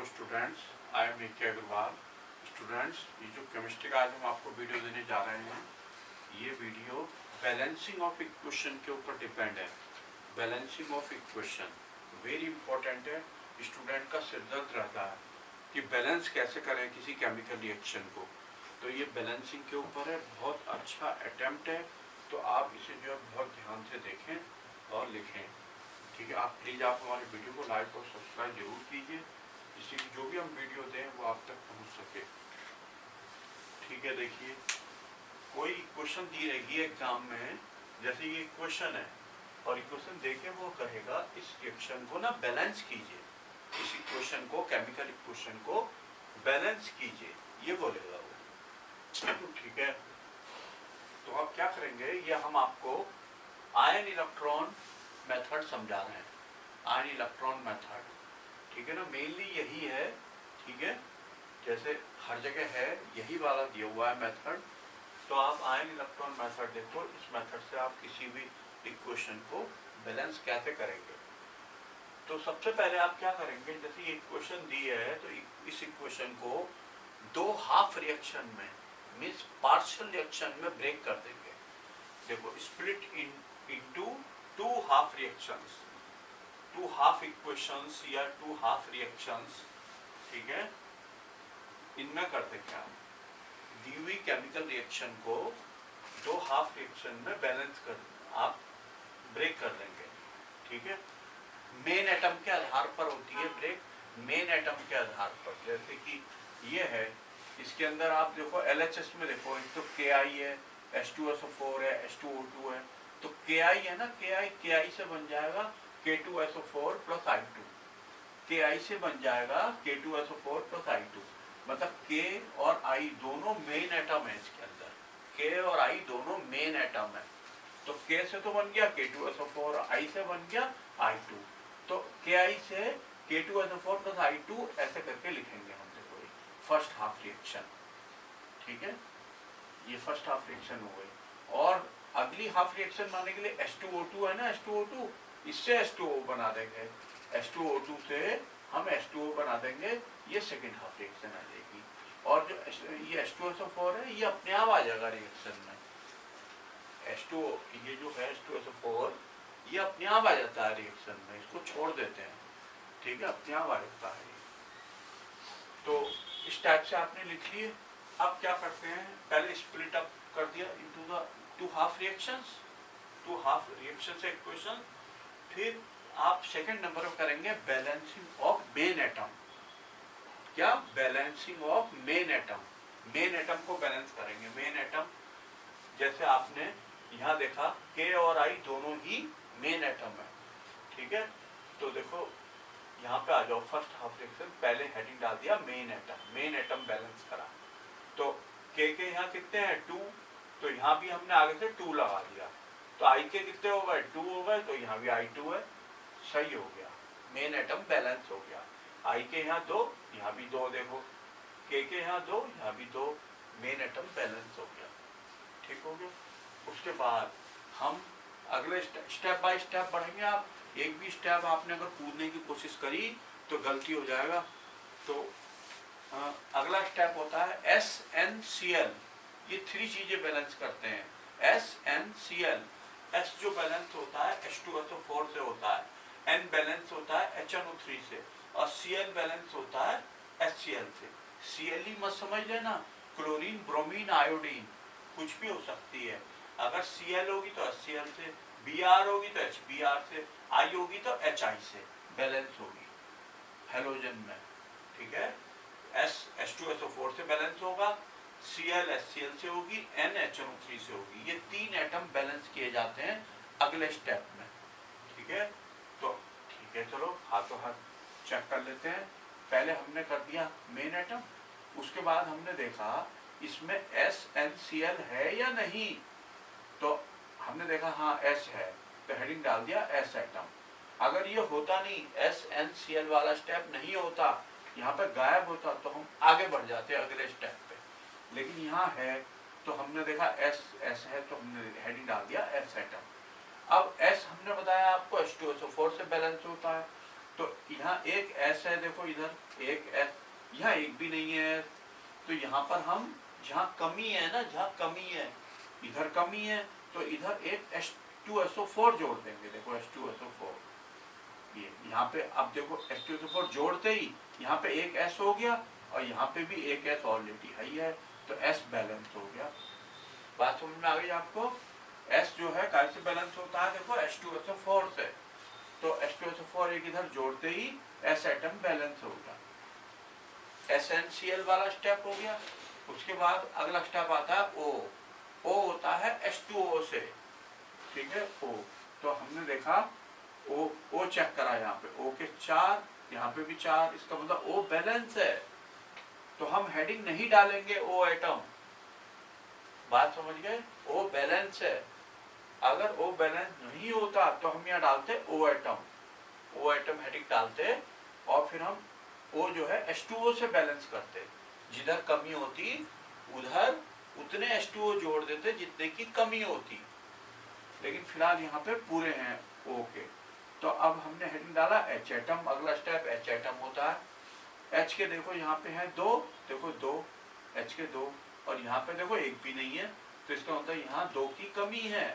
Students, I am नित्य Agarwal. Students, ये जो केमिस्ट्री का आज हम आपको वीडियो देने जा रहे हैं, ये वीडियो बैलेंसिंग ऑफ इक्वेशन के ऊपर डिपेंड है। Balancing of equation very important है। स्टूडेंट का सिरदर्द रहता है कि बैलेंस कैसे करें किसी केमिकल रिएक्शन को, तो ये बैलेंसिंग के ऊपर है। बहुत अच्छा अटेम्प्ट है, तो आप इसे जो है बहुत ध्यान से देखें और लिखें। ठीक है, आप प्लीज़ आप हमारे वीडियो को लाइक और सब्सक्राइब जरूर कीजिए, जिससे कि जो भी हम वीडियो दें वो आप तक पहुंच सके। ठीक है, देखिए कोई इक्वेशन दी रहेगी एग्जाम में, जैसे ये इक्वेशन है और इक्वेशन देके वो कहेगा इस रिएक्शन को ना बैलेंस कीजिए, इस इक्वेशन को, केमिकल इक्वेशन को बैलेंस कीजिए, ये बोलेगा वो। ठीक है, तो आप क्या करेंगे, ये हम आपको आयन इलेक्ट्रॉन मेथड समझा रहे हैं। आयन इलेक्ट्रॉन मेथड, ठीक है ना, मेनली यही है। ठीक है, जैसे हर जगह है यही वाला दिया हुआ है मेथड, तो आप आयन इलेक्ट्रॉन मेथड देखो। इस मेथड से आप किसी भी इक्वेशन को बैलेंस कैसे करेंगे। तो सबसे पहले आप क्या करेंगे, जैसे ये इक्वेशन दी है तो इस इक्वेशन को दो हाफ रिएक्शन में, मीन्स पार्शियल रिएक्शन में ब्रेक कर देंगे। देखो, split into two half reactions, two half equations या टू हाफ रिएक्शंस। ठीक है, इनमें करते क्या, दी हुई केमिकल रिएक्शन को दो हाफ रिएक्शन में बैलेंस कर आप ब्रेक कर लेंगे। ठीक है, मेन एटम के आधार पर होती है ब्रेक, मेन एटम के आधार पर। जैसे कि ये है, इसके अंदर आप देखो LHS में देखो, एक तो KI है, H2SO4 है, H2O2 है। तो KI है ना, KI से बन जाएगा K2SO4 प्लस I2, KI से बन जाएगा K2SO4 प्लस I2। मतलब K और I दोनों मेन एटम है इसके अंदर, K और I दोनों मेन एटम है। तो K से तो बन गया K2SO4, I से बन गया I2। तो KI से K2SO4 प्लस I2 ऐसे करके लिखेंगे हम। देखो ये फर्स्ट हाफ रिएक्शन, ठीक है, ये फर्स्ट हाफ रिएक्शन हो गई। और अगली हाफ रिएक्शन बनाने के लिए H2O2 है ना, H2O2, इससे H2O बना देंगे। H2O2 से हम H2O बना देंगे, ये सेकेंड हाफ रिएक्शन आ जाएगी। और जो ये H2SO4 है, ये अपने आप आ जाएगा रिएक्शन में। H2O, ये जो है H2SO4, ये अपने आप आ जाता है रिएक्शन में, इसको छोड़ देते हैं। ठीक है, अपने आप आ जाता है। तो इस टाइप से आपने लिख लिए। अब क्या करते हैं, पहले स्प्लिट अप कर दिया into the two half reactions, two half reaction से इक्वेशन। फिर आप सेकंड नंबर पर करेंगे बैलेंसिंग ऑफ मेन एटम। क्या, balancing of main atom, main atom को बैलेंस करेंगे। मेन एटम जैसे आपने यहाँ देखा, K और I दोनों ही मेन एटम है। ठीक है, तो देखो यहाँ पे आ जाओ, फर्स्ट हाफ रिएक्शन, पहले हेडिंग डाल दिया main atom, main atom balance करा। तो K के यहाँ कितने हैं, 2, तो यहाँ भी हमने आगे से 2 लगा दिया। तो I के कितने हो गए, 2 हो गए, तो यहाँ भी I2 है। सही हो गया, मेन एटम बैलेंस हो गया। I के यहाँ 2, यहाँ भी 2, देखो K के यहाँ 2, यहाँ भी 2, मेन एटम बैलेंस हो गया। ठीक हो गया। उसके बाद हम अगले स्टेप बाय स्टेप बढ़ेंगे। आप एक भी स्टेप आपने अगर कूदने की कोशिश करी तो गलती हो जाएगा। तो अगला स्टेप होता है SnCl। ये 3 चीजें बैलेंस करते हैं। SnCl, S जो बैलेंस होता है H2SO4 से होता है, N बैलेंस होता है HNO3 से, और Cl बैलेंस होता है HCl से। Cl ही मत समझ लेना, क्लोरीन, ब्रोमीन, आयोडीन कुछ भी हो सकती है। अगर Cl होगी तो HCl से, Br होगी तो HBr से, I होगी तो HI से बैलेंस होगी हेलोजन में। ठीक है, S H2SO4 से बैलेंस होगा, Cl HCl से होगी, N HNO3 से होगी। ये 3 एटम बैलेंस किए जाते हैं अगले स्टेप में। ठीक है, तो ठीक है, चलो हाथों हाथ चेक कर लेते हैं। पहले हमने कर दिया मेन एटम, उसके बाद हमने देखा इसमें SnCl है या नहीं। तो हमने देखा हाँ S है, तो हेडिंग डाल दिया S एटम। अगर ये होता नहीं, SnCl वाला स्टेप नहीं होता, यहाँ पे गायब होता, तो हम आगे बढ़ जाते अगले स्टेप पे। लेकिन यहाँ है तो हमने देखा S है, तो हमने हेडिंग डाल दिया S एटम। अब S हमने बताया आपको H2SO4 से बैलेंस होता है, तो यहाँ यहाँ एक S है, देखो इधर एक S, यहाँ एक भी नहीं है, तो यहाँ पर हम जहाँ कमी है ना, जहाँ कमी है इधर कमी है, तो इधर एक H2SO4 जोड़ देंगे। देखो H2SO4, ये यहाँ पे अब देखो H2SO4 जोड़ते ही यहाँ पे एक S हो गया और यहाँ पे भी एक S ऑलरेडी है, तो S बैलेंस हो गया। बात समझ में आ गई आपको? S जो है कैसे बैलेंस होता है, देखो H2SO4 से, तो H2SO4 एक इधर जोड़ते ही S एटम बैलेंस हो गया। SnCl वाला स्टेप हो गया। उसके बाद अगला स्टेप आता है O। O होता है H2O से, ठीक है, O। तो हमने देखा O चेक करा, यहाँ पे O के 4, यहाँ पे भी 4, इसका मतलब O बैलेंस है, तो हम हेडिंग नहीं डालेंगे O एटम। बात समझ गए? O बैलेंस है। अगर O बैलेंस नहीं होता तो हम यहाँ डालते O atom, O atom heading डालते, और फिर हम O जो है H2O से बैलेंस करते। जिधर कमी होती उधर उतने H2O जोड़ देते जितने की कमी होती, लेकिन फिलहाल यहाँ पे पूरे हैं O के। तो अब हमने हेडिंग डाला H एटम, अगला स्टेप H एटम होता है। H के देखो यहाँ पे है 2, देखो 2, H के 2, और यहाँ पे देखो एक भी नहीं है, तो इसका मतलब यहाँ 2 की कमी है।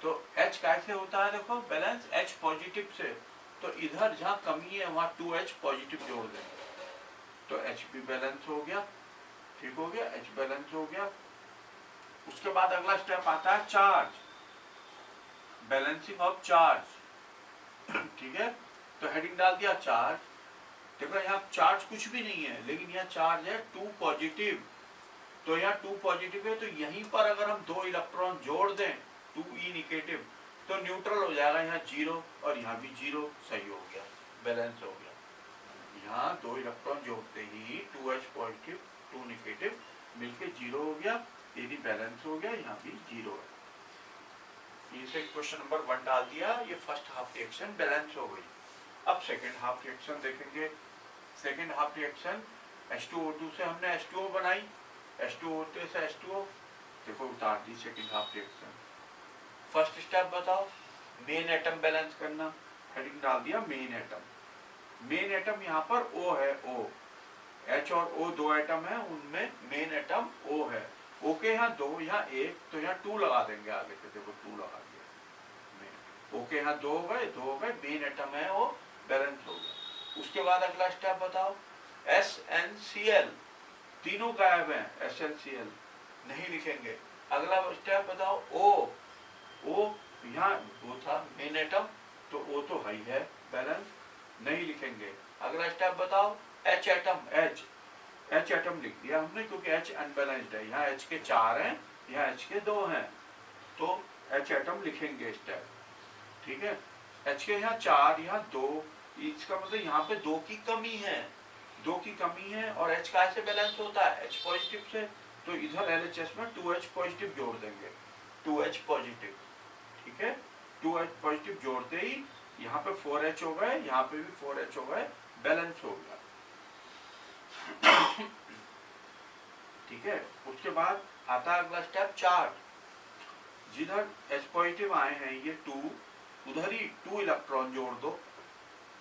तो H कैसे होता है, देखो बैलेंस H पॉजिटिव से, तो इधर जहाँ कमी है वहाँ 2H पॉजिटिव जोड़ देंगे, तो H भी बैलेंस हो गया। ठीक हो गया, H बैलेंस हो गया। उसके बाद अगला स्टेप आता है चार्ज, बैलेंसिंग ऑफ चार्ज। ठीक है, तो हेडिंग डाल दिया चार्ज। देखो यहाँ चार्ज कुछ भी नहीं है, लेकिन यहाँ चार्ज है 2 पॉजिटिव, तो यहाँ 2 पॉजिटिव है, तो यहीं पर अगर हम 2 इलेक्ट्रॉन जोड़ दें 2e निगेटिव, तो न्यूट्रल हो जाएगा, यहाँ 0 और यहाँ भी 0, सही हो गया, बैलेंस हो गया। यहाँ 2 इलेक्ट्रॉन जोड़ते ही 2H पॉजिटिव 2 निगेटिव मिलके 0 हो गया, ये भी बैलेंस हो गया, यहाँ भी 0 है। इसे क्वेश्चन नंबर 1 डाल दिया, ये फर्स्ट हाफ रिएक्शन बैलेंस हो गई। अब सेकेंड हाफ रिएक्शन देखेंगे। सेकेंड हाफ रिएक्शन H2O2 से हमने H2O बनाई, H2O2 से H2O, देखो उतार the second half reaction. First step बताओ, मेन एटम बैलेंस करना, हेडिंग डाल दिया मेन एटम। मेन एटम यहाँ पर O है, O, H और O 2 एटम है, उनमें मेन एटम O है। O के यहाँ 2, यहाँ 1, तो यहाँ 2 लगा देंगे आगे से, देखो 2 लगा दिया। O के यहाँ 2 हो गए, मेन एटम है वो बैलेंस हो गया। उसके बाद अगला स्टेप बताओ, SnCl, तीनों गायब हैं, SnCl नहीं लिखेंगे। अगला स्टेप बताओ O यहाँ वो था मेन एटम, तो O तो हाई है, बैलेंस नहीं लिखेंगे। अगला स्टेप बताओ H एटम, H एटम लिख दिया हमने, क्योंकि H अनबैलेंस्ड है, यहाँ H के 4 हैं, यहाँ H के 2 हैं, तो H एटम लिखेंगे स्टेप। ठीक है, H के यहाँ 4, यहाँ 2, इसका मतलब यहाँ पे 2 की कमी है, 2 की कमी है, और H कैसे बैलेंस होता है, H पॉजिटिव से, तो इधर LHS में 2H पॉजिटिव जोड़ देंगे, 2H पॉजिटिव। ठीक है, 2H पॉजिटिव जोड़ते ही यहाँ पे 4H हो गए, यहाँ पे भी 4H हो गए, बैलेंस हो गया। ठीक है, उसके बाद आता है अगला स्टेप चार्ज। जिधर H पॉजिटिव आए हैं ये 2, उधर ही 2 इलेक्ट्रॉन जोड़ दो,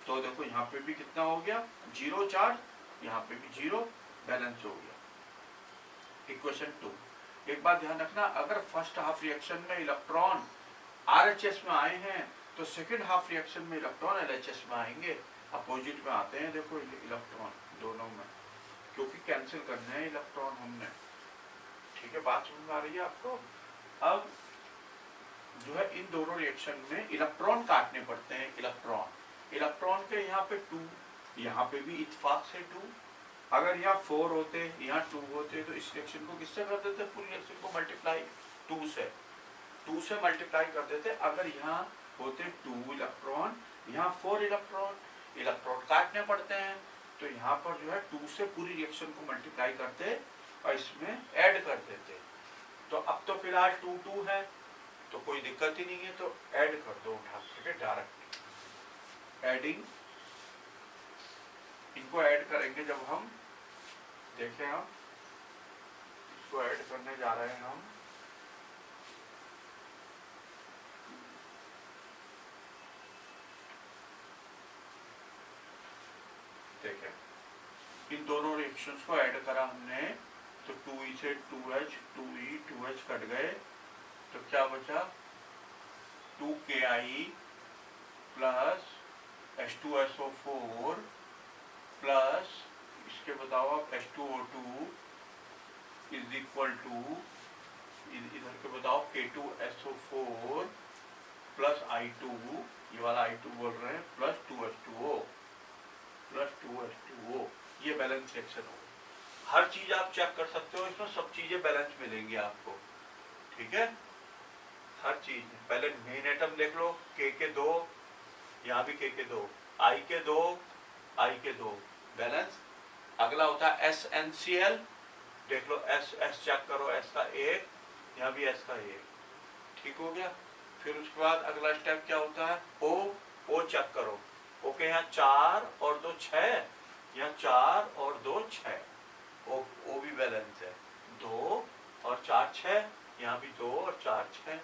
तो देखो यहाँ पे भी कितना हो गया, 0 चार्ज, यहाँ पे भी 0, बैलेंस हो गया। इक्वेशन 2। एक बात ध्यान रखना, अगर फर्स्ट हाफ रिएक्शन में इलेक्ट्रॉन RHS में आए हैं, तो सेकेंड हाफ रिएक्शन में इलेक्ट्रॉन LHS में आएंगे, अपोजिट में आते हैं, देखो इलेक्ट्रॉन दोनों में, क्योंकि कैंसिल करने हैं इलेक्ट्रॉन हमने। ठीक है, बात समझ में आ रही है आपको? अब जो है इन दोनों रिएक्शन में इलेक्ट्रॉन काटने पड़ते हैं, इलेक्ट्रॉन के यहाँ पे 2, यहाँ पे भी इत्तेफाक से 2, अगर यहाँ 4 होते, यहाँ 2 होते, तो इस रिएक्शन को किससे कर देते, पूरी रिएक्शन को मल्टीप्लाई 2 से मल्टीप्लाई कर देते। अगर यहाँ होते 2 इलेक्ट्रॉन, यहाँ 4 इलेक्ट्रॉन काटने पड़ते हैं, तो यहाँ पर जो है 2 से पूरी रिएक्शन को मल्टीप्लाई करते और इसमें ऐड कर देते। तो अब तो फिलहाल 2 है, तो कोई दिक्कत ही नहीं है, तो ऐड कर दो उठा के डायरेक्ट। एडिंग, इनको ऐड करेंगे जब हम देखें, हम इसको ऐड करने जा रहे हैं हम। इन दोनों रिएक्शंस को ऐड करा हमने तो 2E से 2H 2E 2H कट गए तो क्या बचा 2KI प्लस H2SO4 प्लस इसके बताओ आप H2O2 इज इक्वल टू इधर के बताओ K2SO4 प्लस I2 ये वाला I2 बोल रहे हैं प्लस 2H2O प्लस 2H2O ये बैलेंस रिएक्शन हो। हर चीज आप चेक कर सकते हो इसमें सब चीजें बैलेंस मिलेंगी आपको ठीक है हर चीज। पहले मेन एटम देख लो K के 2 यहाँ भी K के 2 I के 2 I के 2 बैलेंस। अगला होता है SNCl देख लो S चेक करो S का 1 यहाँ भी S का 1 ठीक हो गया। फिर उसके बाद अगला स्टेप क्या होता है O चेक करो ओके यहाँ 4 और 2 6 यहाँ 4 और 2 6 O भी बैलेंस है 2 और 4 6 यहाँ भी 2 और 4 6।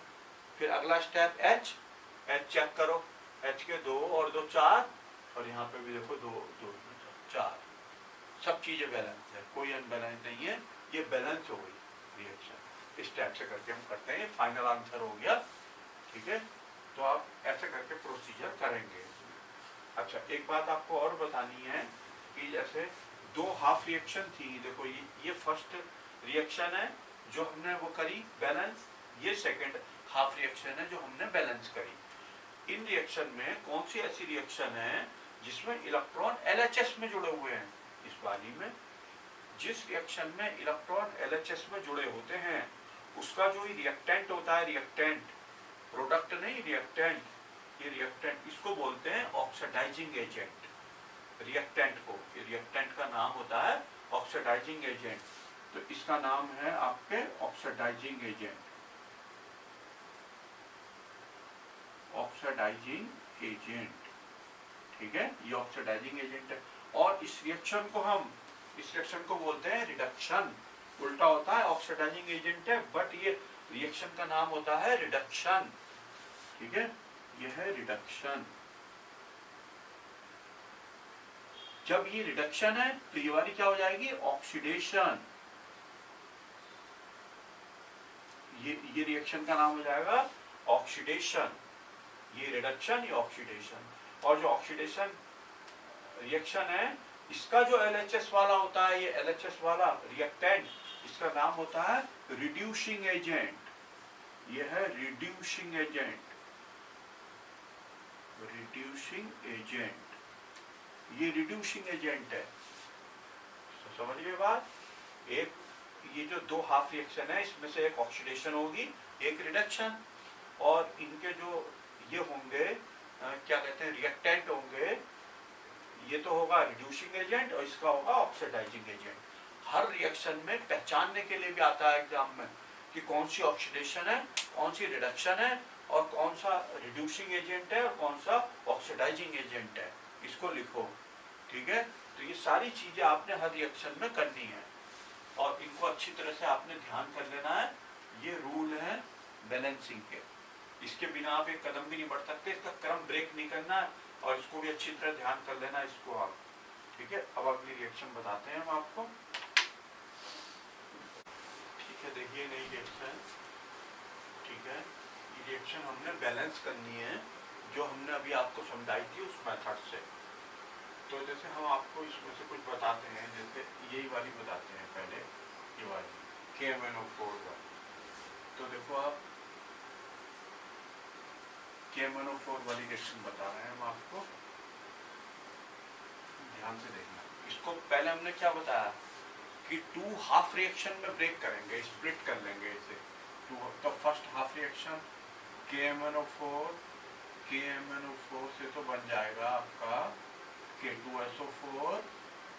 फिर अगला स्टेप H चेक करो H के 2 और 2 4 और यहाँ पे भी देखो 2 2 4 सब चीजें बैलेंस है कोई अनबैलेंस नहीं है ये बैलेंस हो गई रिएक्शन। इस टाइप से करके हम करते हैं फाइनल आंसर हो गया ठीक है। तो आप ऐसे करके प्रोसीजर करेंगे। अच्छा एक बात आपको और बतानी है कि जैसे दो हाफ रिएक्शन थी देखो ये फर्स्ट रिएक्शन है जो हमने वो करी बैलेंस ये सेकंड हाफ रिएक्शन है जो हमने बैलेंस करी। इन रिएक्शन में कौन सी ऐसी रिएक्शन है जिसमें इलेक्ट्रॉन LHS में जुड़े हुए हैं। इस वाली में जिस रिएक्शन में इलेक्ट्रॉन LHS में जुड़े होते हैं उसका जो रिएक्टेंट होता है रिएक्टेंट प्रोडक्ट नहीं रिएक्टेंट ये रिएक्टेंट इसको बोलते हैं ऑक्सीडाइजिंग एजेंट। रिएक्टेंट को ये रिएक्टेंट का नाम होता है ऑक्सीडाइजिंग एजेंट। तो इसका नाम है आपके ऑक्सीडाइजिंग एजेंट ऑक्सीडाइजिंग एजेंट ठीक है ये ऑक्सीडाइजिंग एजेंट है। और इस रिएक्शन को बोलते हैं रिडक्शन। उल्टा होता है ऑक्सीडाइजिंग एजेंट है बट ये रिएक्शन का नाम होता है रिडक्शन ठीक है ये है रिडक्शन। जब ये रिडक्शन है तो ये वाली क्या हो जाएगी ऑक्सीडेशन। ये रिएक्शन का नाम हो जाएगा ऑक्सीडेशन ये रिडक्शन ये ऑक्सीडेशन। और जो ऑक्सीडेशन रिएक्शन है इसका जो LHS वाला होता है ये LHS वाला रिएक्टेंट इसका नाम होता है रिड्यूसिंग एजेंट। ये है रिड्यूसिंग एजेंट ये रिड्यूसिंग एजेंट है। तो समझ गए बात। एक ये जो दो हाफ रिएक्शन है इसमें से एक ऑक्सीडेशन होगी एक रिडक्शन और इनके जो ये होंगे क्या कहते हैं रिएक्टेंट होंगे ये तो होगा रिड्यूसिंग एजेंट और इसका होगा ऑक्सीडाइजिंग एजेंट। हर रिएक्शन में पहचानने के लिए भी आता है एग्जाम में कि कौन सी ऑक्सीडेशन है कौन सी रिडक्शन है और कौन सा रिड्यूसिंग एजेंट है और कौन सा ऑक्सीडाइजिंग एजेंट है इसको लिखो ठीक है। तो ये सारी चीजें आपने हर रिएक्शन में करनी है और इनको अच्छी तरह से आपने ध्यान कर लेना है। ये रूल है बैलेंसिंग के इसके बिना आप एक कदम भी नहीं बढ़ सकते इसका क्रम ब्रेक नहीं करना है और इसको भी अच्छी तरह ध्यान कर लेना इसको आप ठीक है। अब अगली रिएक्शन बताते हैं हम आपको ठीक है। देखिए नई रिएक्शन ठीक है ये रिएक्शन हमने बैलेंस करनी है जो हमने अभी आपको समझाई थी उस मेथड से। तो जैसे हम आपको इसमें से कुछ बताते हैं जैसे यही वाली बताते हैं पहले ये वाली KMnO4 वाली। तो देखो आप KMnO4 वाली रिएक्शन बता रहे हैं हम आपको ध्यान से देखना। इसको पहले हमने क्या बताया कि टू हाफ रिएक्शन में ब्रेक करेंगे स्प्लिट कर लेंगे इसे तो फर्स्ट हाफ रिएक्शन KMnO4 से तो बन जाएगा आपका K2SO4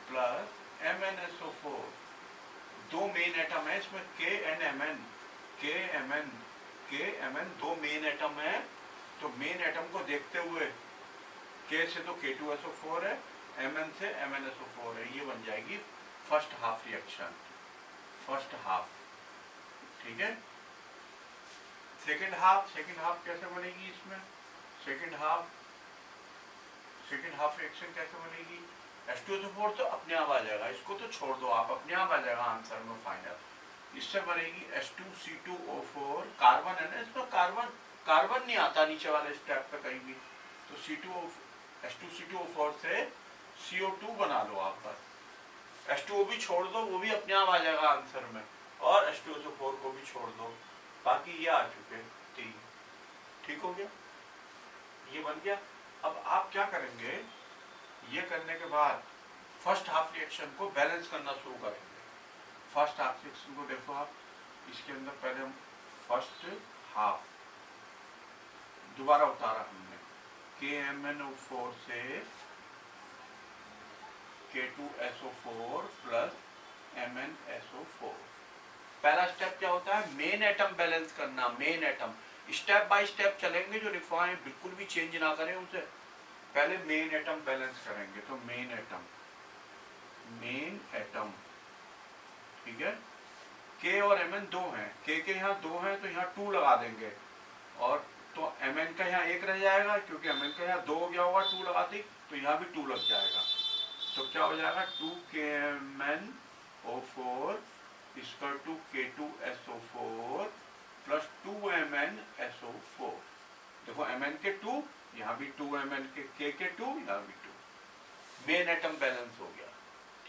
प्लस MnSO4 दो मेन एटम है इसमें KMn दो मेन एटम है। तो मेन एटम को देखते हुए K से तो K2SO4 है Mn से MnSO4 है ये बन जाएगी first half reaction first half ठीक है। सेकंड हाफ कैसे बनेगी इसमें सेकंड हाफ रिएक्शन कैसे बनेगी H2SO4 तो अपने आप आ जाएगा, इसको तो छोड़ दो आप, अपने आप आ जाएगा आंसर में फाइनल। इससे बनेगी H2C2O4, कार्बन है ना इसमें, कार्बन कार्बन नहीं आता नीचे वाले स्टेप पे कहीं भी, तो H2C2O4 से CO2 बना लो आप बस। H2O भी छोड़ दो, वो भी अपने आप आ जाएगा आंसर में, और H2SO4 को भी छोड़ दो, बाकी ये आ चुके तीन। ठीक हो गया, ये बन गया। अब आप क्या करेंगे, ये करने के बाद फर्स्ट हाफ रिएक्शन को बैलेंस करना शुरू करेंगे। फर्स्ट हाफ रिएक्शन को देखो आप, इसके अंदर पहले हम फर्स्ट हाफ दोबारा उतारा हमने, KMnO4 से K2SO4 प्लस MnSO4। पहला स्टेप क्या होता है, मेन एटम बैलेंस करना। Main atom step by step चलेंगे, जो लिखा है बिल्कुल भी चेंज ना करें उसे। पहले मेन एटम बैलेंस करेंगे, तो मेन एटम ठीक है। K और Mn दो हैं, K के यहाँ दो हैं तो यहाँ 2 लगा देंगे, और तो Mn का यहाँ 1 रह जाएगा, क्योंकि Mn का यहाँ 2 हो गया होगा 2 लगाते, तो यहाँ भी 2 लग जाएगा। तो क्या हो जाएगा, 2KMnO4 equal to K2SO4 plus 2MnSO4। देखो Mn के 2, यहाँ भी 2, Mn के K 2, यहाँ भी 2। मेन एटम बैलेंस हो गया।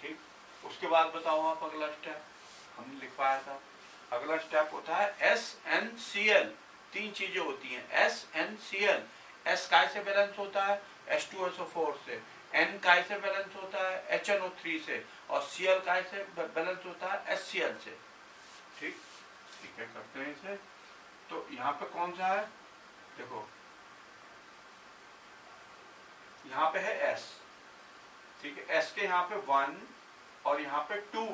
ठीक, उसके बाद बताओ आप अगला स्टेप, हमने लिखवाया था। अगला स्टेप होता है SnCl। तीन चीजें होती हैं SnCl। S काय से बैलेंस होता है, H2SO4 से। N काय से बैलेंस होता है, HNO3 से। और Cl काय से बैलेंस होता है, HCl से। ठीक, ठीक है, करते हैं इसे। तो यहाँ पे कौन सा है, देखो यहाँ पे है S, ठीक है। S के यहाँ पे 1 और यहाँ पे 2,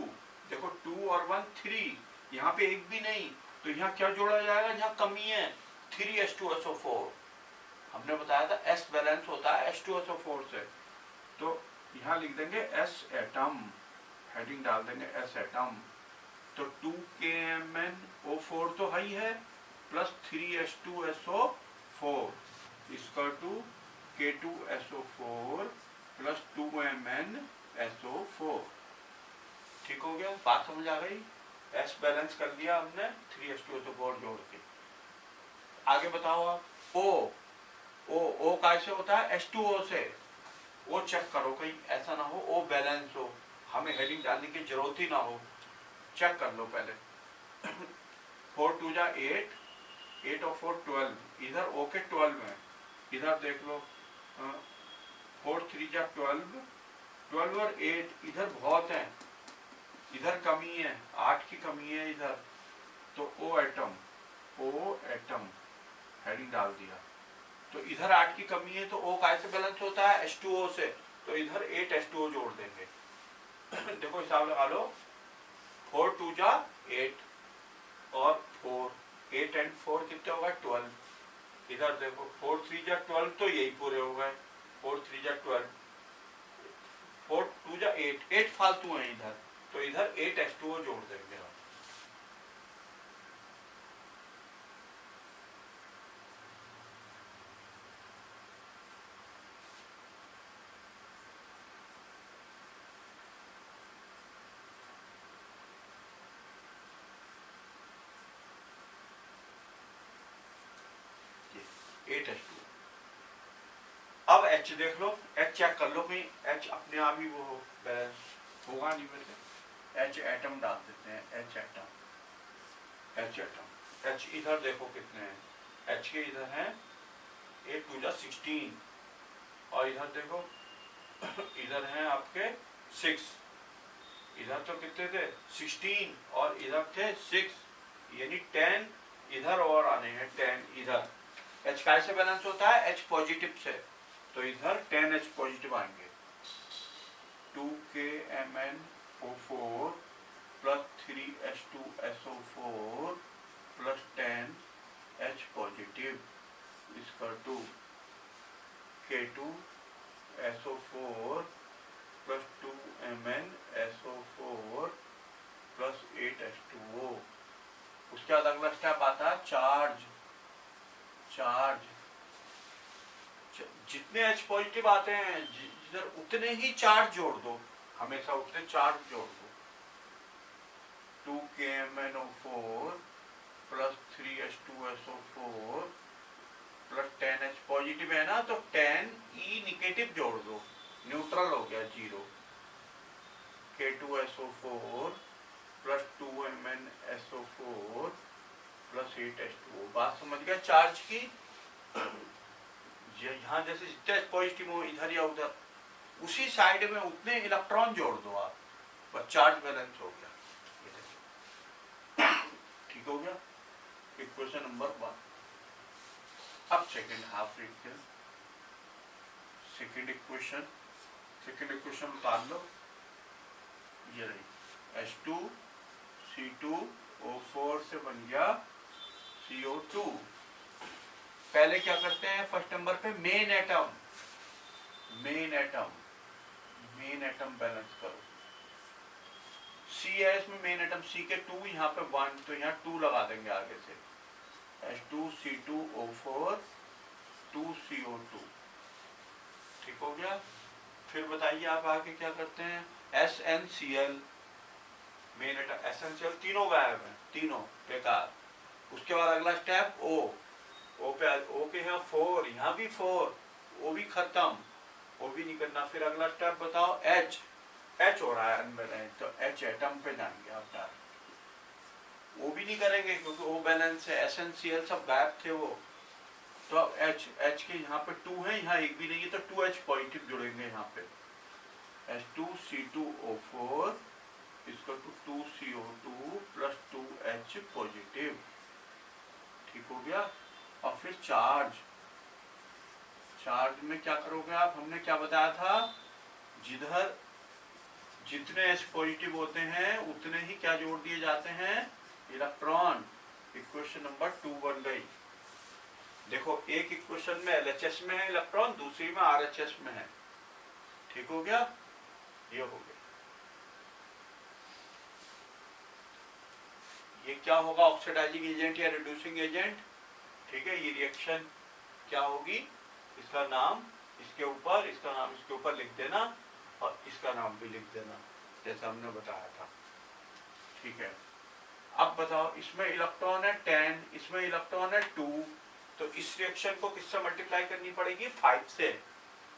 देखो 2 और 1 3, यहाँ पे एक भी नहीं, तो यहाँ क्या जोड़ा जाएगा, जहाँ कमी है 3H2SO4। हमने बताया था S बैलेंस होता है H2SO4 से, तो यहाँ लिख देंगे S एटम, हेडिंग डाल देंगे S एटम। तो 2KMnO4 तो है ही है, प्लस 3H2SO4 इसका टू K2SO4 प्लस 2MnSO4। ठीक हो गया, बात समझ आ गई। S बैलेंस कर दिया हमने 3H2SO4 जोड़ के। आगे बताओ आप, O कैसे होता है, H2O से। O चेक करो, कहीं ऐसा ना हो O बैलेंस हो, हमें हेडिंग डालने की जरूरत ही ना हो, चेक कर लो पहले। 4 2 जा 8, 8 और 4 12, इधर O के 12 है, इधर देख लो 4 3 जा 12, 12 और 8 इधर बहुत है, इधर कमी है, 8 की कमी है इधर, तो O एटम हेडिंग डाल दिया। तो इधर 8 की कमी है, तो O कैसे बैलेंस होता है, H2O से, तो इधर 8 H2O जोड़ देंगे। देखो हिसाब लगा लो, 4 2 जा 8 और 4, 8 एंड 4 कितने होगा 12। इधर देखो 4 3 जा 12, तो यही पूरे हो गए, 4 3 जा 12, 4 2 जा 8 फालतू है इधर, तो इधर 8 H2O जोड़ देंगे हम। अब H देख लो, H चेक कर लो, कहीं H अपने आप ही वो बैलेंस होगा नहीं, वैसे H एटम डाल देते हैं, H एटम। H इधर देखो कितने हैं, H के इधर हैं 8 2 जा 16, और इधर देखो इधर हैं आपके 6, इधर तो कितने थे 16 और इधर थे 6, यानी 10 इधर और आने हैं 10 इधर। H कैसे बैलेंस होता है, H पॉजिटिव से, तो इधर 10H पॉजिटिव आएंगे। 2KMnO4 plus 3H2SO4 plus 10H positive इसका to K2SO4 plus 2MnSO4 plus 8H2O। उसके बाद अगला स्टेप आता है चार्ज। जितने H पॉजिटिव आते हैं जिधर उतने ही चार्ज जोड़ दो, हमेशा उतने चार्ज जोड़ दो। 2KMnO4 plus 3H2SO4 plus 10H positive है ना, तो 10E निगेटिव जोड़ दो, न्यूट्रल हो गया 0। K2SO4 plus 2MnSO4 plus 8H2O। बात समझ गया चार्ज की? यहाँ जैसे जितने पॉजिटिव हो इधर या उधर, उसी साइड में उतने इलेक्ट्रॉन जोड़ दो आप, बस चार्ज बैलेंस हो गया। ठीक हो गया? Equation number 1। अब सेकेंड हाफ लिखते हैं। सेकेंड इक्वेशन उतार लो, ये रही H2C2O4 से बन गया CO2। पहले क्या करते हैं, फर्स्ट नंबर पे मेन एटम बैलेंस करो। C है इसमें मेन एटम, C के 2, यहाँ पे 1, तो यहाँ 2 लगा देंगे आगे से। H2C2O4 2CO2। ठीक हो गया? फिर बताइए आप आगे क्या करते हैं। SnCl मेन एटम, SnCl तीनों गायब हैं, तीनों बेकार। उसके बाद अगला स्टेप O के यहाँ 4, यहाँ भी 4, O भी खत्म, O भी नहीं करना। फिर अगला स्टेप बताओ H हो रहा है अनबैलेंस, तो H एटम पे जाएंगे आप डायरेक्ट। वो भी नहीं करेंगे क्योंकि O बैलेंस है, SnCl सब गायब थे वो। तो अब H के यहाँ पे 2 है, यहाँ एक भी नहीं है, तो 2H पॉजिटिव जुड़ेंगे यहाँ पे। H2C2O4 इसको 2CO2 प्लस 2H पॉजिटिव। ठीक हो गया? और फिर चार्ज में क्या करोगे आप, हमने क्या बताया था, जिधर जितने H पॉजिटिव होते हैं उतने ही क्या जोड़ दिए जाते हैं, इलेक्ट्रॉन। इक्वेशन नंबर 2 बन गई। देखो एक इक्वेशन में LHS में है इलेक्ट्रॉन, दूसरी में RHS में है। ठीक हो गया? ये हो गया। ये क्या होगा, ऑक्सीडाइजिंग एजेंट या रिड्यूसिंग एजेंट। ठीक है? ये रिएक्शन क्या होगी, इसका नाम इसके ऊपर, इसका नाम इसके ऊपर लिख देना और इसका नाम भी लिख देना जैसा हमने बताया था। ठीक है? अब बताओ, इसमें इलेक्ट्रॉन है 10, इसमें इलेक्ट्रॉन है 2, तो इस रिएक्शन को किससे मल्टीप्लाई करनी पड़ेगी, 5 से।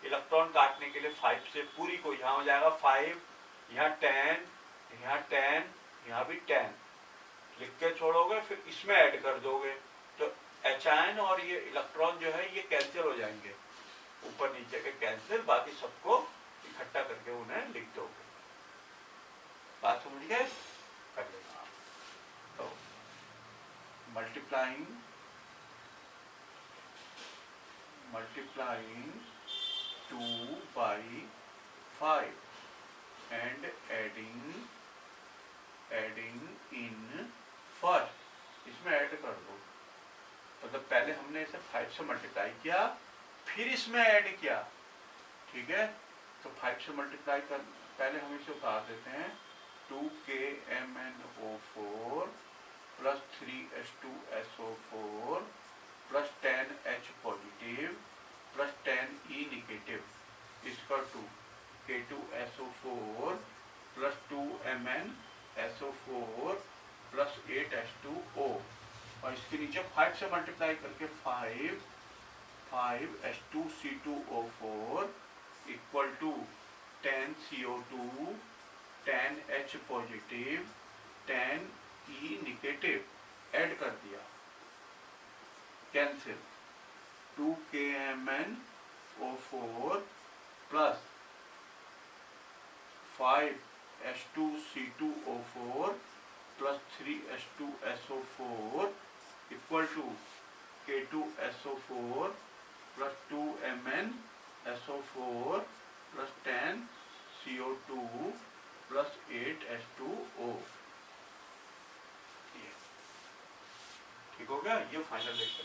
इलेक्ट्रॉन काटने के लिए 5 से, पूरी को यहाँ हो जाएगा 5, यहाँ 10, यहाँ 10, यहाँ भी 10 लिख के छोड़ोगे, फिर इसमें ऐड कर दोगे, तो एचायन और ये इलेक्ट्रॉन जो है ये कैंसिल हो जाएंगे, ऊपर नीचे के कैंसिल, बाकी सबको इकट्ठा करके उन्हें लिख दोगे। बात समझ गए? कर लेना आप। तो multiplying 2 by 5 and adding in first, इसमें ऐड कर दो। मतलब पहले हमने इसे 5 से मल्टीप्लाई किया, फिर इसमें ऐड किया। ठीक है? तो 5 से मल्टीप्लाई कर, पहले हम इसे उतार देते हैं। 2KMnO4 plus 3H2SO4 plus 10H positive plus 10E negative इसका 2 K2SO4 plus 2MnSO4 plus 8H2O, और इसके नीचे 5 से मल्टीप्लाई करके 5H2C2O4 equal to 10CO2 10H positive 10E negative add कर दिया, cancel. 2KMnO4 plus 5H2C2O4 plus 3H2SO4 equal to K2SO4 plus 2MnSO4 plus 10CO2 plus 8H2O। ठीक हो गया? ये फाइनल लेकर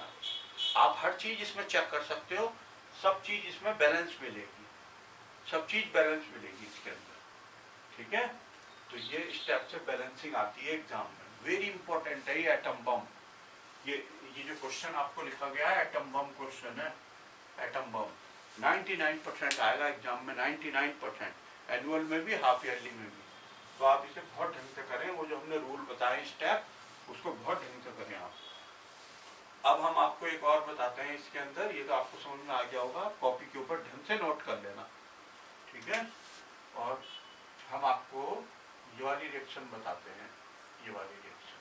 आप हर चीज इसमें चेक कर सकते हो, सब चीज इसमें बैलेंस मिलेगी, सब चीज बैलेंस मिलेगी इसके अंदर। ठीक है? तो ये स्टेप से बैलेंसिंग आती है एग्जाम में, वेरी इंपॉर्टेंट है ये एटम बम। ये जो क्वेश्चन आपको लिखा गया है एटम बम क्वेश्चन है, एटम बम 99% आएगा एग्जाम में, 99%, एनुअल में भी, हाफ ईयरली में भी। तो आप इसे बहुत ढंग से करें, वो जो हमने रूल बताए स्टेप, उसको बहुत ढंग से करें आप। अब हम आपको एक और बताते हैं इसके अंदर, ये तो आपको समझ में आ गया होगा, कॉपी के ऊपर ढंग से नोट कर लेना, ठीक है। और हम आपको ये वाली रिएक्शन बताते हैं, ये वाली रिएक्शन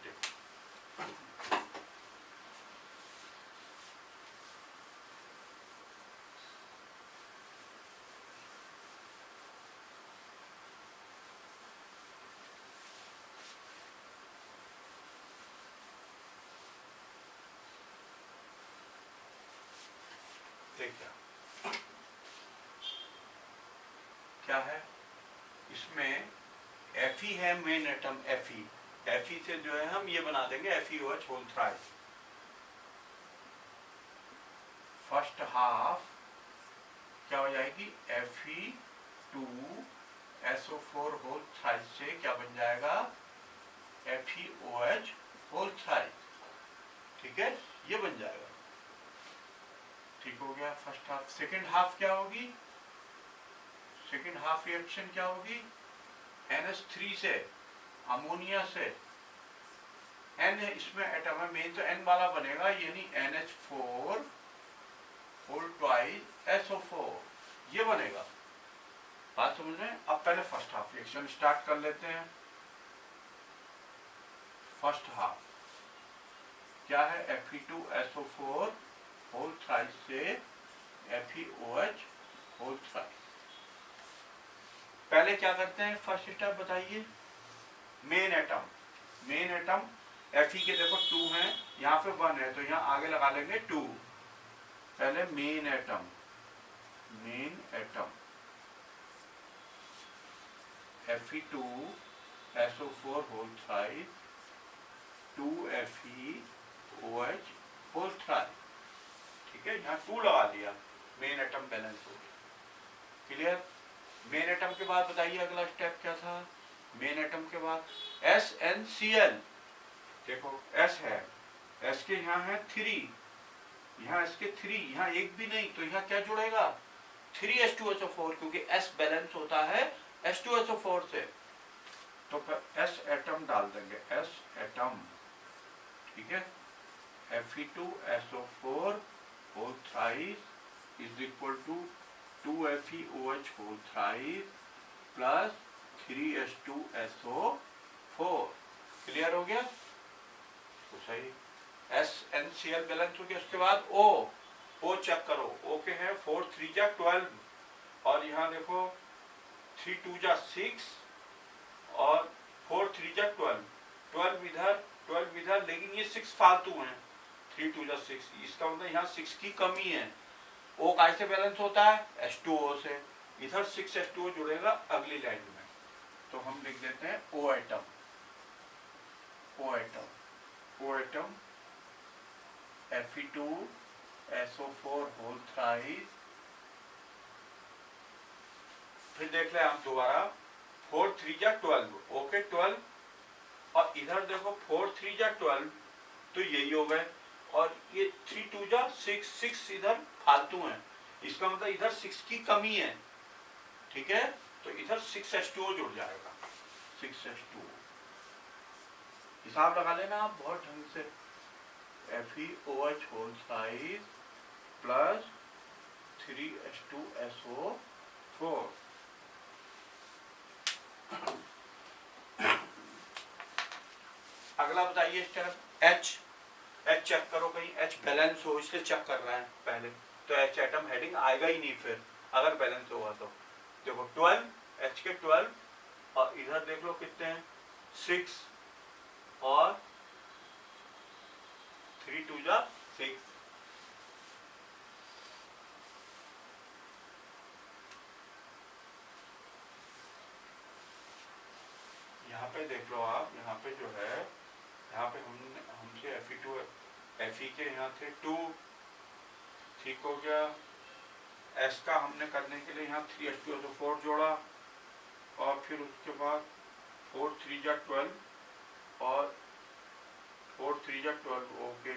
देखो। देखिए क्या है इसमें, Fe है मेन एटम, Fe से जो है हम ये बना देंगे FeOH whole thrice. First half क्या हो जाएगी, Fe2SO4 होल थ्राइस से क्या बन जाएगा, FeOH होल थ्राइस, ठीक है, ये बन जाएगा, ठीक हो गया फर्स्ट हाफ। सेकेंड हाफ क्या होगी, सेकेंड हाफ रिएक्शन क्या होगी, NH3 से, अमोनिया से, N इसमें एटम है मेन, तो N वाला बनेगा, यानी NH4 होल ट्वाइस SO4, ये बनेगा, बात समझ रहे हैं। अब पहले फर्स्ट हाफ रिएक्शन स्टार्ट कर लेते हैं। फर्स्ट हाफ क्या है, Fe2SO4 होल थ्राइस से FeOH होल थ्राइस। पहले क्या करते हैं, फर्स्ट स्टेप बताइए, मेन एटम Fe के देखो 2 हैं, यहाँ पे 1 है, तो यहाँ आगे लगा लेंगे 2। पहले main atom Fe2SO4 whole thrice 2FeOH whole thrice, ठीक है, यहाँ 2 लगा दिया, मेन एटम बैलेंस हो गया, क्लियर। मेन एटम के बाद बताइए अगला स्टेप क्या था, मेन एटम के बाद SnCl, देखो S है, S के यहाँ है 3, यहाँ इसके 3, यहाँ एक भी नहीं, तो यहाँ क्या जुड़ेगा, 3H2SO4, क्योंकि S बैलेंस होता है H2SO4 से, तो S एटम डाल देंगे, S एटम, ठीक है, Fe2SO4 whole thrice is equal to 2FeOH whole thrice plus 3H2SO4, clear हो गया, तो सही। SnCl बैलेंस हो गया, उसके बाद O चेक करो, O के हैं 4 3 जा 12, और यहाँ देखो 3 2 जा 6 और 4 3 जा 12 इधर, लेकिन ये 6 फालतू हैं, 3 2 जा 6, इसका मतलब यहाँ 6 की कमी है। O कैसे बैलेंस होता है, H2O से, इधर 6H2O जुड़ेगा अगली लाइन में, तो हम लिख देते हैं O atom Fe2SO4 whole thrice, फिर देख ले हम दोबारा 4 3 जा 12, ओके 12, और इधर देखो 4 3 जा 12, तो यही हो गए, और ये 3 2 जा 6 इधर फालतू हैं, इसका मतलब इधर 6 की कमी है, ठीक है, तो इधर 6H2O जुड़ जाएगा, 6H2O, हिसाब लगा लेना आप बहुत ढंग से, FeOH whole thrice plus 3H2SO4। अगला बताइए इस तरफ H चेक करो, कहीं H बैलेंस हो, इसलिए चेक कर रहे हैं पहले, तो H एटम हेडिंग आएगा ही नहीं फिर, अगर बैलेंस होगा तो। देखो 12, H के 12, और इधर देख लो कितने हैं, 6 और 3 2 जा 6, यहाँ पे देख लो आप, यहाँ पे जो है, यहाँ पे हमसे Fe के यहाँ थे 2, ठीक हो गया, S का हमने करने के लिए यहाँ 3H2SO4 जोड़ा, और फिर उसके बाद 4 3 जा 12 और 4 3 जा 12, ओके,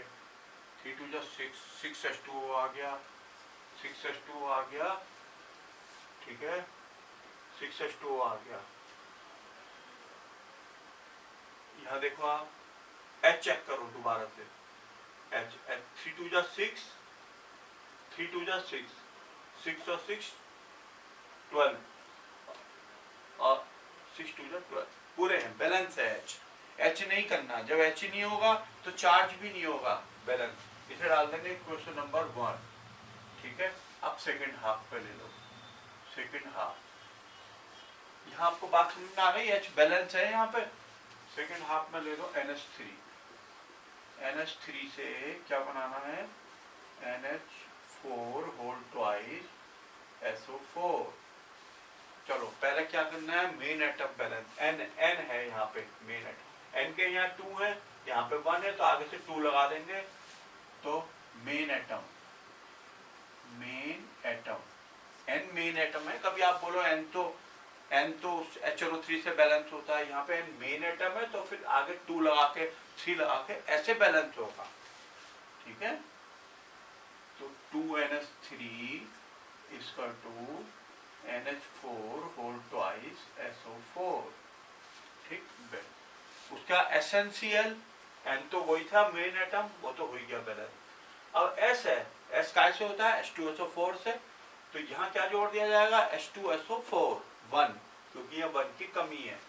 3 2 जा 6 6H2O आ गया, 6H2O आ गया, ठीक है, 6H2O आ गया। यहाँ देखो आप H चेक करो दोबारा से, H 3 2 जा 6, 3 2 जा 6, 6 और 6 12 और 6 2 जा 12 पूरे हैं, बैलेंस है H। H नहीं करना, जब H नहीं होगा तो चार्ज भी नहीं होगा, बैलेंस। इसे डाल देंगे क्वेश्चन नंबर 1, ठीक है। अब सेकंड हाफ पे ले लो, सेकंड हाफ। यहाँ आपको बात समझ में आ गई, H बैलेंस है यहाँ पे। सेकंड हाफ में ले लो NH3, NH3 से क्या बनाना है, NH4 होल ट्वाइस SO4। चलो पहले क्या करना है, मेन एटम बैलेंस, N है यहाँ पे मेन एटम, N के यहाँ 2 है, यहाँ पे 1 है, तो आगे से 2 लगा देंगे, तो main atom, main atom, N main atom है। कभी आप बोलो N तो HNO3 से बैलेंस होता है, यहाँ पे N मेन एटम है, तो फिर आगे 2 लगा के 3 लगा के ऐसे बैलेंस होगा, ठीक है। तो 2NH3 इसका 2 NH4 होल ट्वाइस SO4, ठीक। उसका एसेंशियल N तो वही था मेन एटम, वो तो हो गया बैलेंस। अब S है, S कैसे होता है, H2SO4 से, तो यहाँ क्या जोड़ दिया जाएगा, H2SO4 1, क्योंकि ये 1 की कमी है।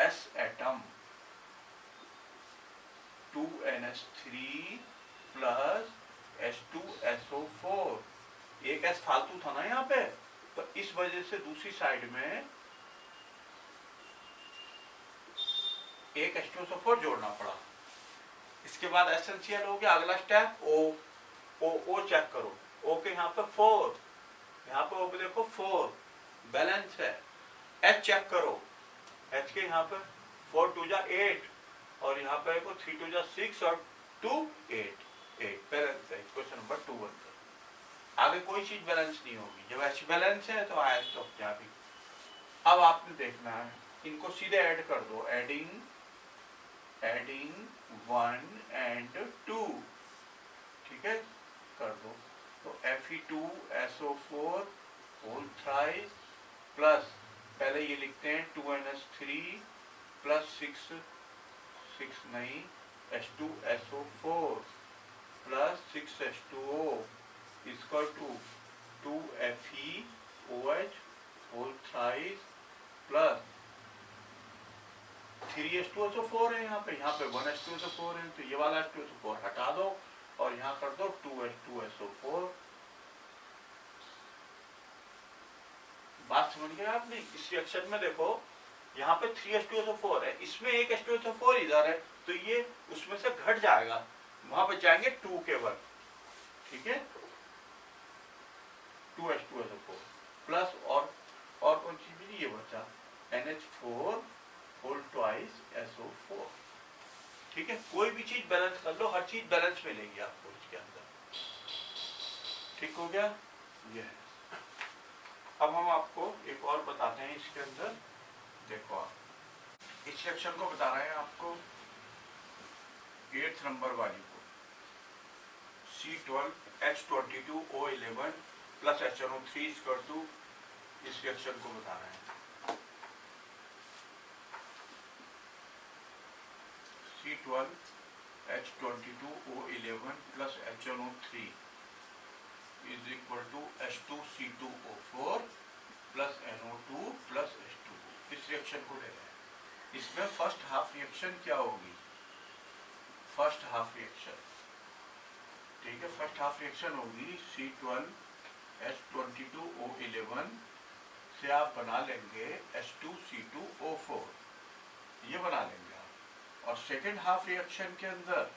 S atom 2NH3 plus H2SO4, एक S फालतू था ना यहाँ पे, तो इस वजह से दूसरी साइड में एक H2SO4 जोड़ना पड़ा। इसके बाद एसेंशियल हो गया, अगला स्टेप O चेक करो, O के यहाँ पे 4, यहाँ पे O पे देखो 4 बैलेंस है। H चेक करो, H के यहाँ पे 4 2 जा 8, और यहाँ पे 3 2 जा 6 और 2 8 बैलेंस है। क्वेश्चन नंबर 2 बनता है। आगे कोई चीज बैलेंस नहीं होगी, जब H बैलेंस है तो आयन तो क्या भी। अब आपने देखना है, इनको सीधे ऐड कर दो, एडिंग 1 and 2, ठीक है, कर दो। तो Fe2SO4 होल थ्राइस प्लस, पहले ये लिखते हैं 2NH3 प्लस 6 नहीं, H2SO4 प्लस 6H2O इसका 2FeOH whole thrice plus 3H2SO4 है यहाँ पे 1H2SO4 है, तो ये वाला H2SO4 हटा दो और यहाँ कर दो 2H2SO4। बात समझ गए आपने। इस रिएक्शन में देखो यहाँ पे 3H2SO4 है, इसमें एक H2SO4 इधर है, तो ये उसमें से घट जाएगा, वहां बचाएंगे 2 केवल, ठीक है। 2H2SO4 प्लस और कौन सी भी ये बचा NH4 होल ट्वाइस SO4, ठीक है। कोई भी चीज बैलेंस कर लो, हर चीज बैलेंस में लेंगे आपको इसके अंदर, ठीक हो गया ये। अब हम आपको एक और बताते हैं इसके अंदर, देखो आप इस सेक्शन को बता रहे हैं आपको 8th नंबर वाली को, C12H22O11 plus HNO3 equal to, इस रिएक्शन को बता रहे हैं। C12H22O11 plus HNO3 is equal to H2C2O4 plus NO2 plus H2O। इस रिएक्शन को ले रहे हैं। इसमें फर्स्ट हाफ रिएक्शन क्या होगी, फर्स्ट हाफ रिएक्शन, ठीक है। फर्स्ट हाफ रिएक्शन होगी C12H22O11 से आप बना लेंगे H2C2O4, ये बना लेंगे आप। और सेकेंड हाफ रिएक्शन के अंदर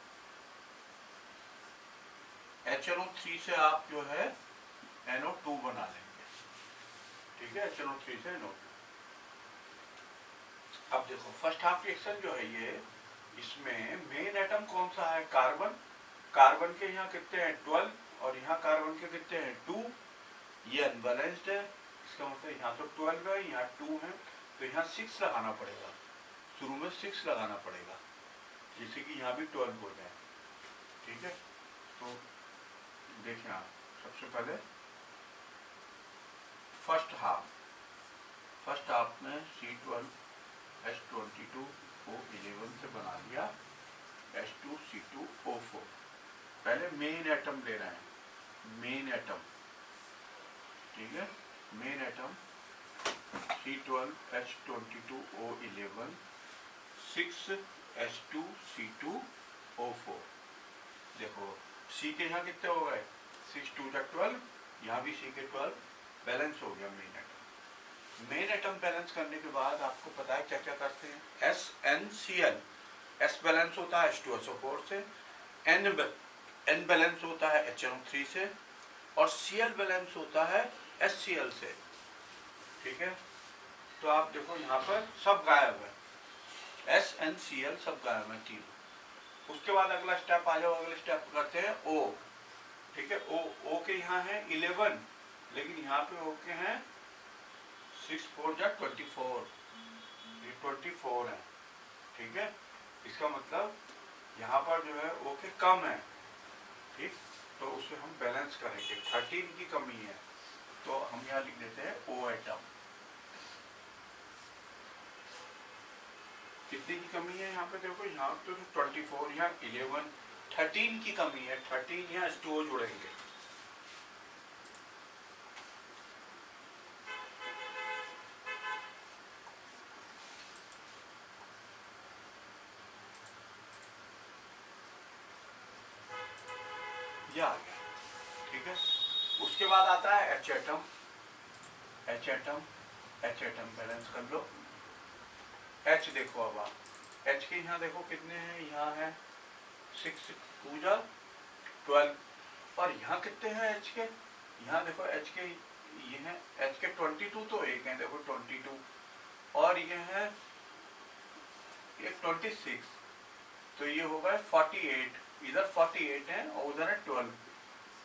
HNO3 से आप जो है NO2 बना लेंगे, ठीक है, HNO3 से NO2। अब देखो फर्स्ट हाफ रिएक्शन जो है ये, इसमें मेन एटम कौन सा है, कार्बन। कार्बन के यहाँ कितने हैं 12 और यहाँ कार्बन के कितने हैं 2, ये अनबैलेंस्ड है, इसका मतलब यहाँ तो 12 है, यहाँ 2 है, तो यहाँ 6 लगाना पड़ेगा, शुरू में 6 लगाना पड़ेगा, जैसे कि यहाँ भी 12 हो जाए, ठीक है। तो देखिए आप सबसे पहले फर्स्ट हाफ में C12H22O11 से बना लिया H2C2O4। पहले मेन एटम ले रहे हैं, मेन एटम, ठीक है, मेन एटम C12H22O11 6H2C2O4। देखो C के यहाँ कितने हो गए, 6 2 12, यहाँ भी C के 12, बैलेंस हो गया main atom. Main atom balance करने के बाद आपको पता है क्या क्या करते हैं, SnCl, S बैलेंस होता है H2SO4 से, N बैलेंस होता है HNO3 से, और Cl बैलेंस होता है HCl से, ठीक है। तो आप देखो यहाँ पर सब गायब है, SnCl सब गायब है तीन। उसके बाद अगला स्टेप आ जाओ, अगले स्टेप करते हैं O, ठीक है। O के यहाँ है 11, लेकिन यहाँ पे O के हैं 6 4 जा 24, ये 24 है, ठीक है। इसका मतलब यहाँ पर जो है O के कम है, ठीक, तो उसे हम बैलेंस करेंगे। 13 की कमी है, तो हम यहाँ लिख देते हैं O एटम। कितने की कमी है यहाँ पे देखो, यहाँ तो 24, यहाँ 11, 13 की कमी है, 13 यहाँ H2O जुड़ेंगे। ये आ गया, ठीक है। उसके बाद आता है H एटम बैलेंस कर लो। H देखो, अब आप H के यहाँ देखो कितने हैं, यहाँ है 6 2 जा 12, और यहाँ कितने हैं H के, यहाँ देखो H के ये हैं H के 22 तो एक है, देखो 22, और ये है एक 26, तो ये होगा 48, इधर 48 है और उधर है 12,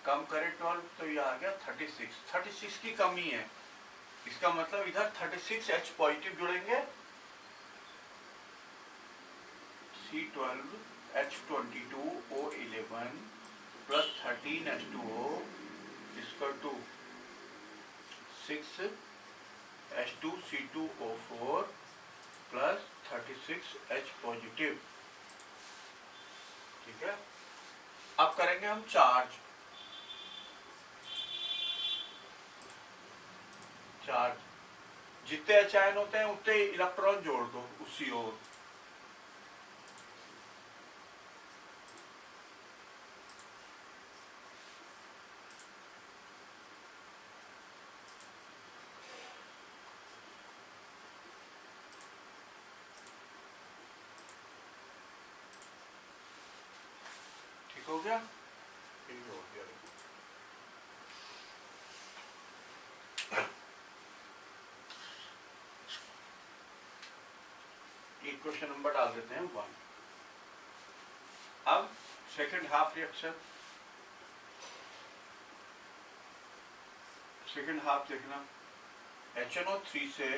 कम करे 12 तो ये आ गया 36 की कमी है। इसका मतलब इधर 36 H पॉजिटिव जुड़ेंगे, C12H22O11 plus 13 H2O equal to 6 H2C2O4 plus 36 H positive, ठीक है। अब करेंगे हम चार्ज। जितने H आयन होते हैं उतने इलेक्ट्रॉन जोड़ दो उसी ओर, ठीक हो गया, ठीक हो गया। इक्वेशन नंबर डाल देते हैं 1। अब second half reaction, second half देखना, HNO3 से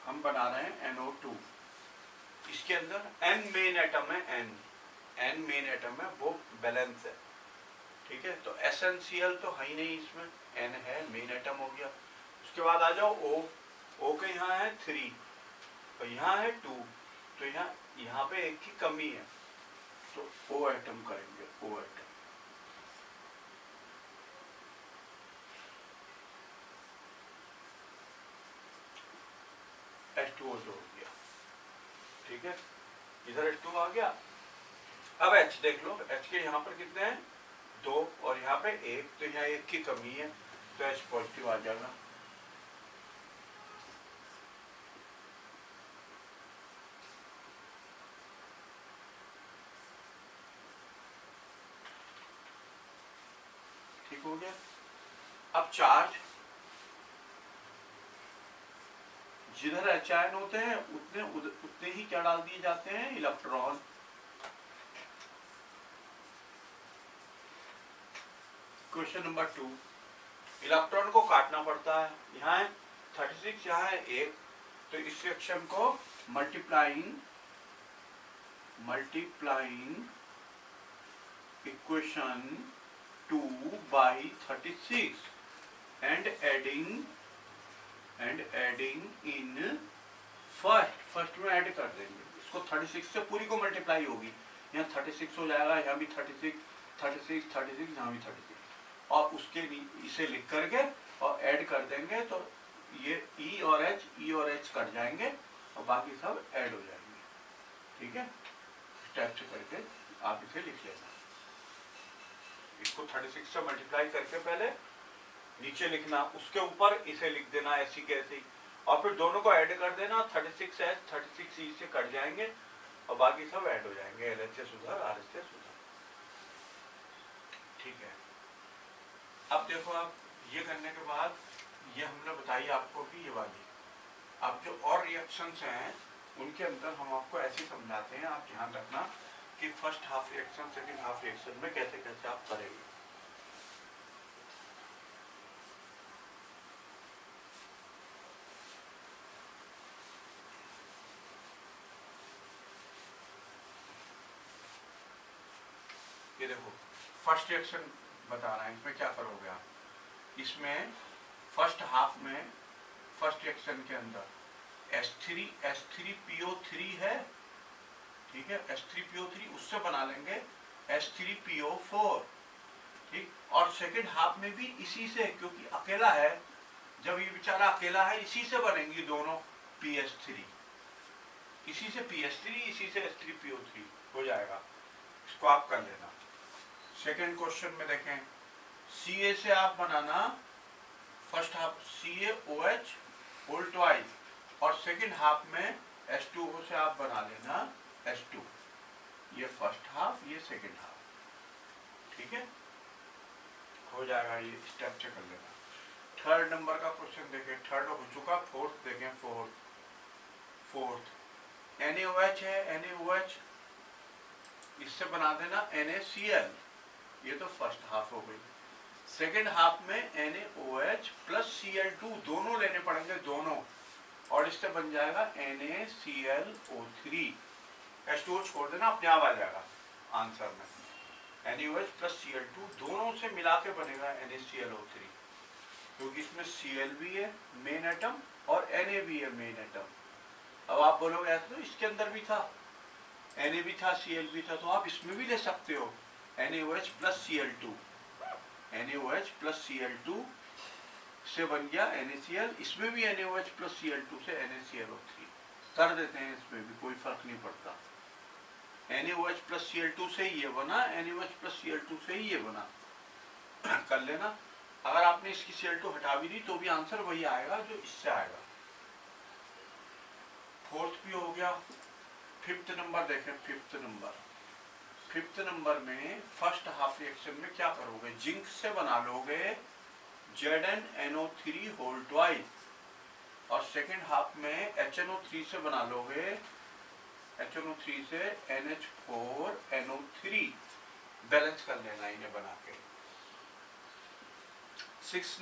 हम बना रहे हैं NO2। इसके अंदर N मेन एटम है, N मेन एटम है, वो बैलेंस है, ठीक है। तो SnCl तो है ही नहीं इसमें, N है, मेन एटम हो गया। उसके बाद आ जाओ O के यहाँ है 3 और यहाँ है 2, तो यहाँ पे एक की कमी है, तो O एटम करेंगे, O एटम। H2O जो हो गया, ठीक है, इधर H2 आ गया। अब H देख लो, H के यहाँ पर कितने हैं 2 और यहाँ पे 1, तो यहाँ 1 की कमी है, तो H पॉजिटिव आ जाएगा। ठीक हो गया। अब चार्ज, जिधर H आयन होते हैं उतने ही क्या डाल दिए जाते हैं, इलेक्ट्रॉन। क्वेश्चन नंबर 2, इलेक्ट्रॉन को काटना पड़ता है, यहाँ है 36, यहाँ है 1, तो इस सेक्शन को multiplying equation 2 by 36 and adding in first में ऐड कर देंगे इसको 36 से, पूरी को मल्टीप्लाई होगी, यहाँ 36 हो जाएगा, यहाँ भी 36 यहाँ भी 36, और उसके इसे लिख करके और ऐड कर देंगे तो ये ई और एच कट जाएंगे और बाकी सब ऐड हो जाएंगे। ठीक है, स्टेप से करके आप इसे लिख लेना। इसको 36 से मल्टीप्लाई करके पहले नीचे लिखना, उसके ऊपर इसे लिख देना ऐसी कैसी, और फिर दोनों को ऐड कर देना। 36H 36E से कट जाएंगे और बाकी सब ऐड हो जाएंगे, LH से सुधर, RH से सुधर। ठीक है, अब देखो आप ये करने के बाद ये हमने बताई आपको कि ये वाली, अब जो और रिएक्शंस हैं उनके अंदर हम आपको ऐसे समझाते हैं, आप ध्यान रखना कि first half reaction second half reaction में कैसे कैसे आप करेंगे। ये देखो फर्स्ट रिएक्शन बता रहा है, इसमें क्या करोगे आप, इसमें फर्स्ट हाफ में फर्स्ट रिएक्शन के अंदर H3PO3 है, ठीक है, H3PO3 उससे बना लेंगे H3PO4, ठीक, और सेकंड हाफ में भी इसी से, क्योंकि अकेला है, जब ये बेचारा अकेला है इसी से बनेंगी दोनों PH3, इसी से PH3, इसी से H3PO3 हो जाएगा। इसको आप कर लेना। सेकंड क्वेश्चन में देखें, Ca से आप बनाना first half CaOH whole twice, और सेकंड हाफ में H2O से आप बना लेना H2, ये फर्स्ट हाफ ये सेकंड हाफ। ठीक है, हो जाएगा, ये स्टेप से कर लेना। थर्ड नंबर का क्वेश्चन देखें, थर्ड हो चुका, फोर्थ देखें, फोर्थ NaOH है, NaOH इससे बना देना NaCl, ये तो फर्स्ट हाफ हो गई। सेकेंड हाफ में NaOH प्लस Cl2 दोनों लेने पड़ेंगे, दोनों, और इससे बन जाएगा NaClO3, H2O छोड़ देना, अपने आप आ जाएगा आंसर में। NaOH प्लस Cl2 दोनों से मिला के बनेगा NaClO3, क्योंकि इसमें Cl भी है मेन एटम और Na भी है मेन एटम। अब आप बोलोगे ऐसा तो इसके अंदर भी था, Na भी था, Cl भी था, तो आप इसमें भी ले सकते हो NaOH plus Cl2, NaOH plus Cl2 से बन गया NaCl, इसमें भी NaOH प्लस Cl2 से NaClO3 कर देते हैं, इसमें भी कोई फर्क नहीं पड़ता। NaOH प्लस Cl2 से ये बना, NaOH प्लस Cl2 से ये बना, कर लेना। अगर आपने इसकी Cl2 हटा भी दी तो भी आंसर वही आएगा जो इससे आएगा। फोर्थ भी हो गया। फिफ्थ नंबर देखें, फिफ्थ नंबर में फर्स्ट हाफ रिएक्शन में क्या करोगे, जिंक से बना लोगे ZnNO3 होल ट्वाइस, और सेकेंड हाफ में HNO3 से बना लोगे, HNO3 से NH4NO3, बैलेंस कर लेना इन्हें बना के। सिक्स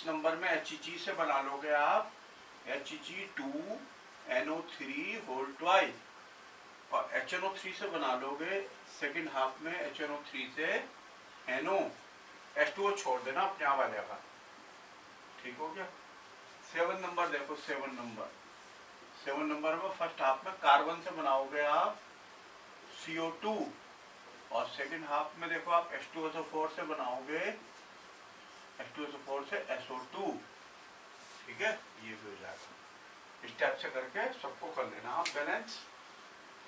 नंबर में HEG से बना लोगे आप HEG2NO3 होल ट्वाइस, और HNO3 से बना लोगे सेकेंड हाफ में HNO3 से NO, H2O छोड़ देना, अपने आप आ जाएगा। ठीक हो गया। 7 नंबर देखो, 7 नंबर में फर्स्ट हाफ में कार्बन से बनाओगे आप CO2, और सेकेंड हाफ में देखो आप H2SO4 से बनाओगे, H2SO4 से SO2। ठीक है, ये भी हो जाएगा। स्टेप से करके सबको कर लेना, आप बैलेंस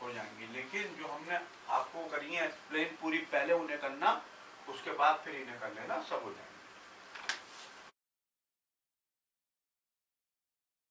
हो जाएंगे। लेकिन जो हमने आपको करी है एक्सप्लेन पूरी, पहले उन्हें करना, उसके बाद फिर इन्हें कर लेना, सब हो जाएंगे।